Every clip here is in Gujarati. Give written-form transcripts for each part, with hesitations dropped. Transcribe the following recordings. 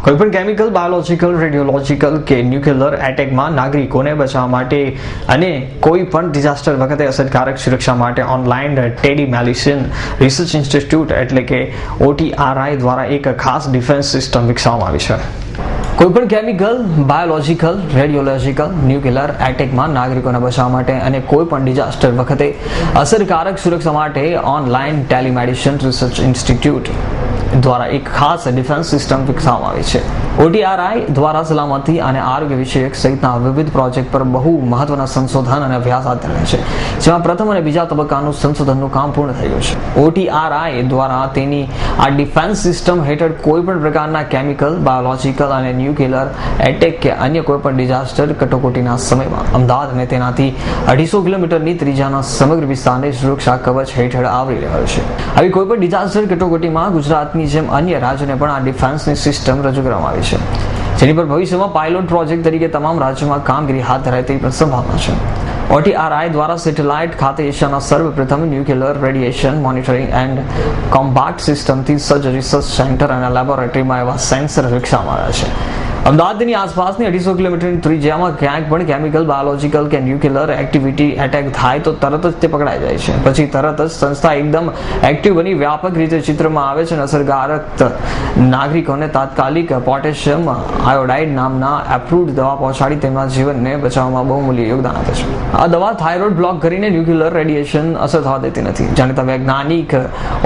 કોઈપણ કેમિકલ, બાયોલોજિકલ, રેડિયોલોજિકલ કે ન્યુક્લિયર એટેકમાં નાગરિકોને બચાવવા માટે અને કોઈ પણ ડિઝાસ્ટર વખતે અસરકારક સુરક્ષા માટે ઓનલાઈન ટેલિમેડિસિન રિસર્ચ ઇન્સ્ટિટ્યૂટ એટલે કે OTRI દ્વારા એક ખાસ ડિફેન્સ સિસ્ટમ વિકસાવવામાં આવી છે. કોઈપણ કેમિકલ, બાયોલોજિકલ, રેડિયોલોજિકલ, ન્યુક્લિયર એટેકમાં નાગરિકોને બચાવવા માટે અને કોઈપણ ડિઝાસ્ટર વખતે અસરકારક સુરક્ષા માટે ઓનલાઈન ટેલિમેડિસિન રિસર્ચ ઇન્સ્ટિટ્યૂટ દ્વારા એક ખાસ ડિફેન્સ સિસ્ટમ વિકસાવવામાં આવી છે. OTRI દ્વારા સલામતી અને આરોગ્ય વિષયક સહિતના વિવિધ પ્રોજેક્ટ પર બહુ મહત્વના સંશોધન અને અભ્યાસ હાથ ધરાયા છે, જેમાં પ્રથમ અને બીજા તબક્કાનું સંશોધનનું કામ પૂર્ણ થઈ ગયું છે. OTRI દ્વારા તેની આ ડિફેન્સ સિસ્ટમ હેઠળ કોઈપણ પ્રકારના કેમિકલ, બાયોલોજિકલ અને ન્યુક્લિયર એટેક કે અન્ય કોઈપણ ડિઝાસ્ટર કટોકટીના સમયમાં અમદાવાદ અને તેનાથી 250 કિલોમીટરની ત્રિજ્યાના સમગ્ર વિસ્તારને સુરક્ષા કવચ હેઠળ આવરી રહ્યો છે. આવી કોઈપણ ડિઝાસ્ટર કટોકટીમાં ગુજરાતની જેમ અન્ય રાજ્યોને પણ આ ડિફેન્સની સિસ્ટમ રજૂ કરવામાં આવી છે, જેની પર ભવિષ્યમાં પાયલોટ પ્રોજેક્ટ તરીકે તમામ રાજ્યોમાં કામગીરી હાથ ધરાય તેવી પણ સંભાવના છે. OTRI દ્વારા સેટેલાઇટ ખાતે એશિયાના સર્વપ્રથમ nuclear radiation monitoring and combat સિસ્ટમથી સજ્જ રિસર્ચ સેન્ટર અને લેબોરેટરીમાં એવા સેન્સર વિકસાવવામાં આવ્યા છે. અમદાવાદની આસપાસની 250 કિલોમીટરની ત્રિજ્યામાં ક્યાંક પણ કેમિકલ, બાયોલોજિકલ કે ન્યુક્લિયર એક્ટિવિટી એટેક થાય તો તરત જ તે પકડાઈ જાય છે. પછી તરત જ સંસ્થા એકદમ એક્ટિવ બની વ્યાપક રીતે ચિત્રમાં આવે છે અને અસરકારક નાગરિકોને તાત્કાલિક પોટેશિયમ આયોડાઇડ નામના એપ્રુવડ દવા પહોંચાડી તેમના જીવનને બચાવવામાં બહુમૂલ્ય યોગદાન આપે છે. આ દવા થાઇરોઇડ બ્લોક કરીને ન્યુક્લિયર રેડિયેશન અસર થવા દેતી નથી. જાણીતા વૈજ્ઞાનિક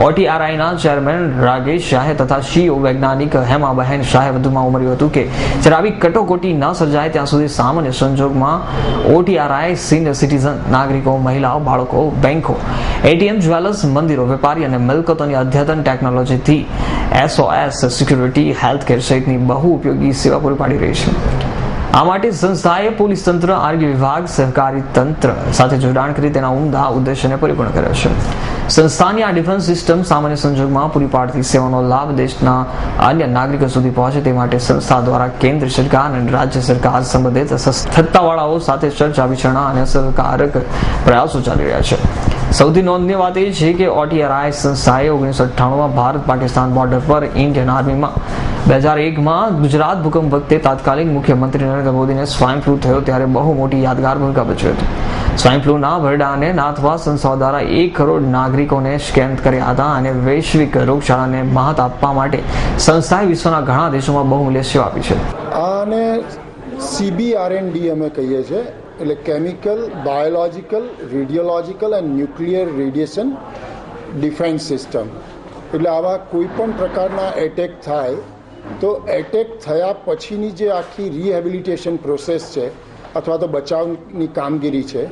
OTRIના ચેરમેન રાગેશ શાહે તથા CEO વૈજ્ઞાનિક હેમાબહેન શાહે વધુમાં ઉમેર્યું હતું કે જ્યારે આવી કટોકટી ન સર્જાય ત્યાં સુધી સામાન્ય સંજોગમાં OTRI સિનિયર સિટીઝન નાગરિકો, મહિલાઓ, બાળકો, બેંકો, ATM, જ્વેલર્સ, મંદિરો, વેપારી અને મિલકતોની અદ્યતન ટેકનોલોજીથી SOS સિક્યુરિટી, હેલ્થકેર સહિતની બહુ ઉપયોગી સેવા પૂરી પાડી રહી છે. આ માટે સંસ્થાએ પોલીસ તંત્ર, આરોગ્ય વિભાગ, સહકારી તંત્ર સાથે જોડાણ કરી તેના ઉમદા ઉદ્દેશ્યને પરિપૂર્ણ કર્યો છે. સંસ્થાની આ ડિફેન્સ સિસ્ટમ સામાન્ય સંજોગમાં પૂરી પાડતી સેવાનો લાભ દેશના અન્ય નાગરિકો સુધી પહોંચે તે માટે સંસ્થા દ્વારા કેન્દ્ર સરકાર અને રાજ્ય સરકાર સંબંધિત સત્તાવાળાઓ સાથે ચર્ચા વિચારણા અને અસરકારક પ્રયાસો ચાલી રહ્યા છે. સૌથી નોંધનીય વાત એ છે કે OTRI સંસ્થાએ 1998માં ભારત-પાકિસ્તાન બોર્ડર પર ઇન્ડિયન આર્મીમાં 2001માં ગુજરાત ભૂકંપ વખતે તાત્કાલિક મુખ્યમંત્રી નરેન્દ્ર મોદીને સ્વાઇન ફ્લૂ થયો ત્યારે બહુ મોટી યાદગાર ભૂમિકા ભજવી હતી. સ્વાઇન ફ્લૂના ભરડાને નાથવા સંસ્થા દ્વારા 1 કરોડ નાગરિકોને સ્કેન કર્યા હતા અને વૈશ્વિક રોગચાળાને માત આપવા માટે સંસ્થાએ વિશ્વના ઘણા દેશોમાં બહુમૂલ્ય સેવા આપી છે. આને CBRND અમે કહીએ છીએ, એટલે chemical, biological, રેડિયોલોજિકલ and nuclear radiation defence system. એટલે આવા કોઈ પણ પ્રકારના એટેક થાય તો એટેક થયા પછીની જે આખી રિહેબિલિટેશન પ્રોસેસ છે અથવા તો બચાવની કામગીરી છે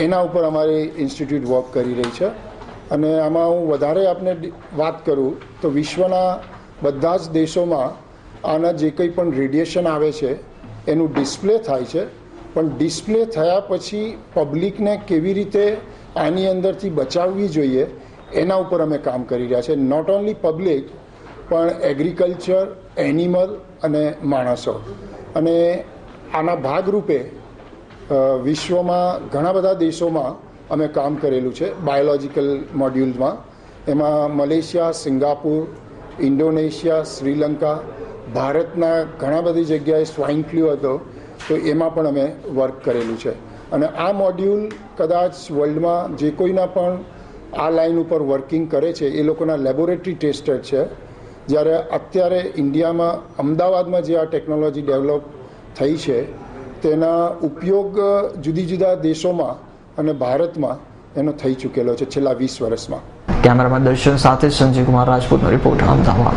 એના ઉપર અમારી ઇન્સ્ટિટ્યૂટ વર્ક કરી રહી છે. અને આમાં હું વધારે આપને વાત કરું તો વિશ્વના બધા જ દેશોમાં આના જે કંઈ પણ રેડિયેશન આવે છે એનું ડિસ્પ્લે થાય છે, પણ ડિસ્પ્લે થયા પછી પબ્લિકને કેવી રીતે આની અંદરથી બચાવવી જોઈએ એના ઉપર અમે કામ કરી રહ્યા છે. નોટ ઓન્લી પબ્લિક પણ એગ્રીકલ્ચર, એનિમલ અને માણસો. અને આના ભાગરૂપે વિશ્વમાં ઘણા બધા દેશોમાં અમે કામ કરેલું છે બાયોલોજિકલ મોડ્યુલ્સમાં. એમાં મલેશિયા, સિંગાપુર, ઇન્ડોનેશિયા, શ્રીલંકા, ભારતના ઘણા બધી જગ્યાએ સ્વાઇન ફ્લૂ હતો તો એમાં પણ અમે વર્ક કરેલું છે. અને આ મોડ્યુલ કદાચ વર્લ્ડમાં જે કોઈના પણ આ લાઈન ઉપર વર્કિંગ કરે છે એ લોકોના લેબોરેટરી ટેસ્ટેડ છે. જ્યારે અત્યારે ઇન્ડિયામાં અમદાવાદમાં જે આ ટેકનોલોજી ડેવલપ થઈ છે તેના ઉપયોગ જુદી જુદા દેશોમાં અને ભારતમાં એનો થઈ ચૂકેલો છે છેલ્લા 20 વર્ષમાં. કેમેરામેન દર્શન સાથે સંજીવ કુમાર રાજપૂતનો રિપોર્ટ, અમદાવાદ.